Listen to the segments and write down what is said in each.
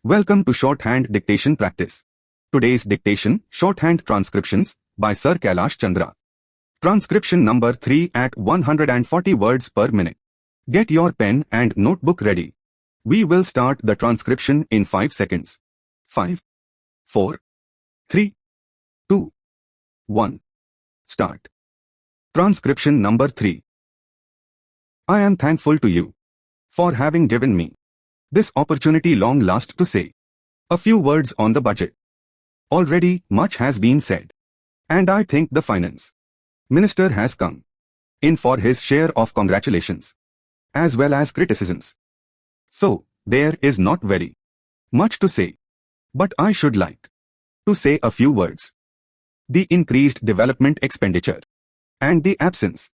Welcome to Shorthand Dictation Practice. Today's dictation, Shorthand Transcriptions, by Sir Kailash Chandra. Transcription number 3 at 140 words per minute. Get your pen and notebook ready. We will start the transcription in 5 seconds. 5, 4, 3, 2, 1. Start. Transcription number 3. I am thankful to you for having given me this opportunity long last to say a few words on the budget. Already much has been said, and I think the finance minister has come in for his share of congratulations as well as criticisms. So, there is not very much to say, but I should like to say a few words. The increased development expenditure and the absence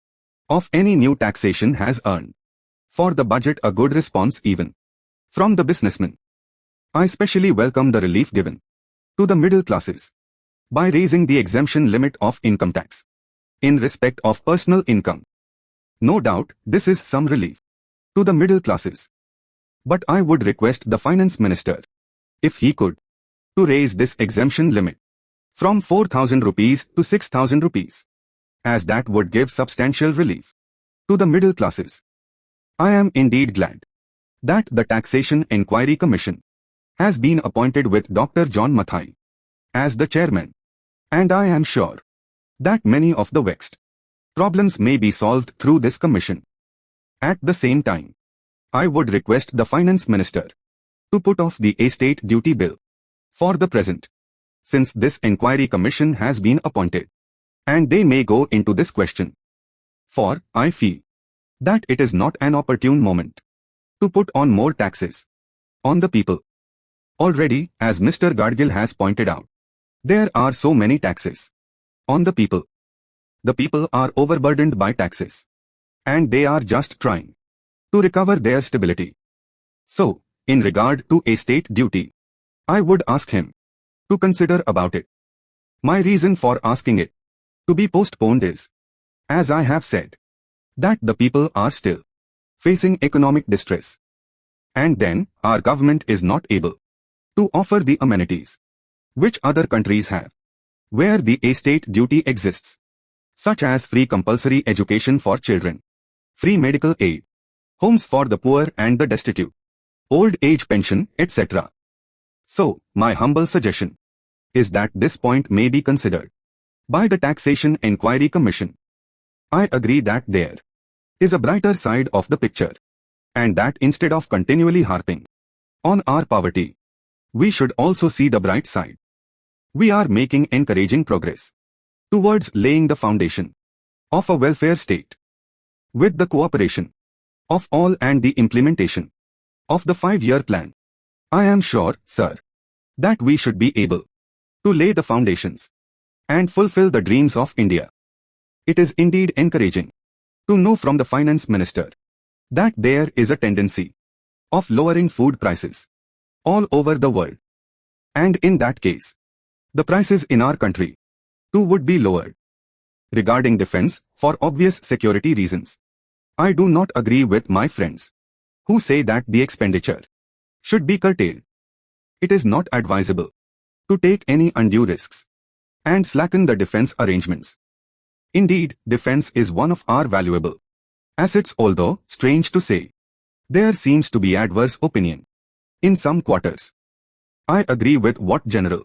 of any new taxation has earned for the budget a good response even from the businessmen. I specially welcome the relief given to the middle classes by raising the exemption limit of income tax in respect of personal income. No doubt this is some relief to the middle classes. But I would request the finance minister, if he could, to raise this exemption limit from 4,000 rupees to 6,000 rupees, as that would give substantial relief to the middle classes. I am indeed glad that the Taxation Inquiry Commission has been appointed with Dr. John Mathai as the chairman, and I am sure that many of the vexed problems may be solved through this commission. At the same time, I would request the finance minister to put off the estate duty bill for the present, since this inquiry commission has been appointed, and they may go into this question. For I feel that it is not an opportune moment to put on more taxes on the people. Already, as Mr. Gadgil has pointed out, there are so many taxes on the people. The people are overburdened by taxes, and they are just trying to recover their stability. So, in regard to estate duty, I would ask him to consider about it. My reason for asking it to be postponed is, as I have said, that the people are still facing economic distress, and then our government is not able to offer the amenities which other countries have, where the estate duty exists, such as free compulsory education for children, free medical aid, homes for the poor and the destitute, old age pension, etc. So, my humble suggestion is that this point may be considered by the Taxation Inquiry Commission. I agree that there is a brighter side of the picture, and that instead of continually harping on our poverty, we should also see the bright side. We are making encouraging progress towards laying the foundation of a welfare state. With the cooperation of all and the implementation of the 5-year plan, I am sure, sir, that we should be able to lay the foundations and fulfill the dreams of India. It is indeed encouraging to know from the finance minister that there is a tendency of lowering food prices all over the world. And in that case, the prices in our country too would be lowered. Regarding defense, for obvious security reasons, I do not agree with my friends who say that the expenditure should be curtailed. It is not advisable to take any undue risks and slacken the defense arrangements. Indeed, defense is one of our valuable assets, although, strange to say, there seems to be adverse opinion in some quarters. I agree with what General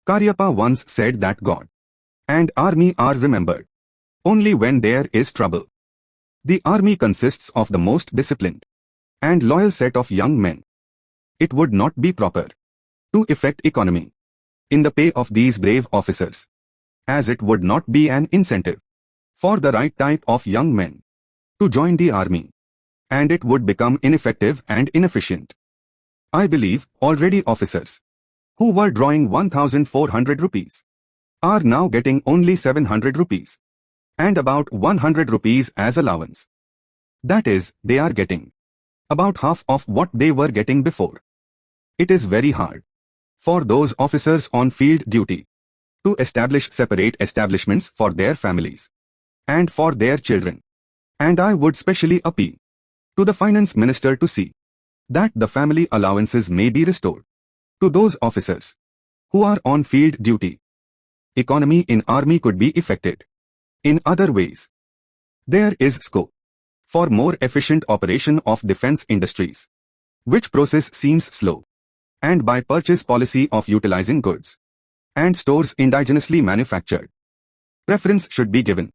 Karyappa once said, that God and army are remembered only when there is trouble. The army consists of the most disciplined and loyal set of young men. It would not be proper to effect economy in the pay of these brave officers, as it would not be an incentive for the right type of young men to join the army, and it would become ineffective and inefficient. I believe already officers who were drawing 1,400 rupees are now getting only 700 rupees and about 100 rupees as allowance. That is, they are getting about half of what they were getting before. It is very hard for those officers on field duty to establish separate establishments for their families and for their children, and I would specially appeal to the finance minister to see that the family allowances may be restored To those officers who are on field duty, economy in army could be affected. In other ways, there is scope for more efficient operation of defense industries, which process seems slow, and by purchase policy of utilizing goods and stores indigenously manufactured. Preference should be given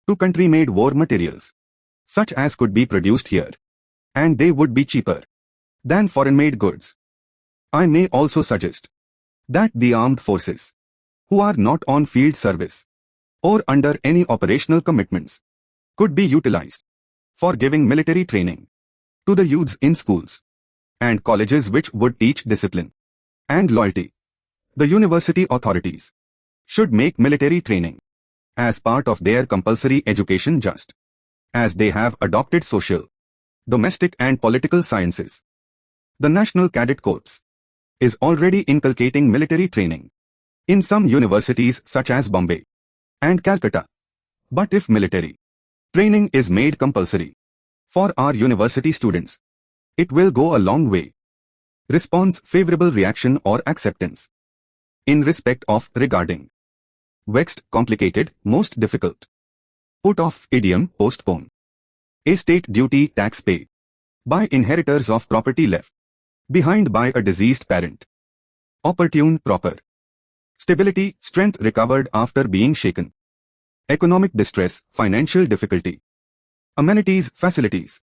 to country-made war materials, such as could be produced here, and they would be cheaper than foreign-made goods. I may also suggest that the armed forces, who are not on field service or under any operational commitments, could be utilized for giving military training to the youths in schools and colleges which would teach discipline and loyalty. The university authorities should make military training as part of their compulsory education, just as they have adopted social, domestic and political sciences. The National Cadet Corps is already inculcating military training in some universities such as Bombay and Calcutta. But if military training is made compulsory for our university students, it will go a long way. Response: favorable reaction or acceptance. In respect of regarding. Vexed, complicated, most difficult. Put off, idiom, postpone. Estate duty, tax pay by inheritors of property left behind by a deceased parent. Opportune, proper. Stability, strength recovered after being shaken. Economic distress, financial difficulty. Amenities, facilities.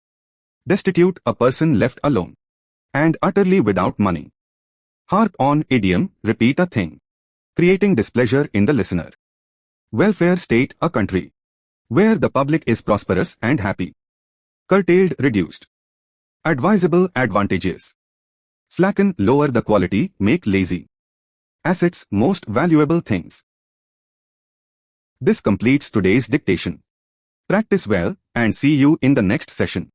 Destitute, a person left alone and utterly without money. Harp on, idiom, repeat a thing, creating displeasure in the listener. Welfare state, a country where the public is prosperous and happy. Curtailed, reduced. Advisable, advantageous. Slacken, lower the quality, make lazy. Assets, most valuable things. This completes today's dictation. Practice well and see you in the next session.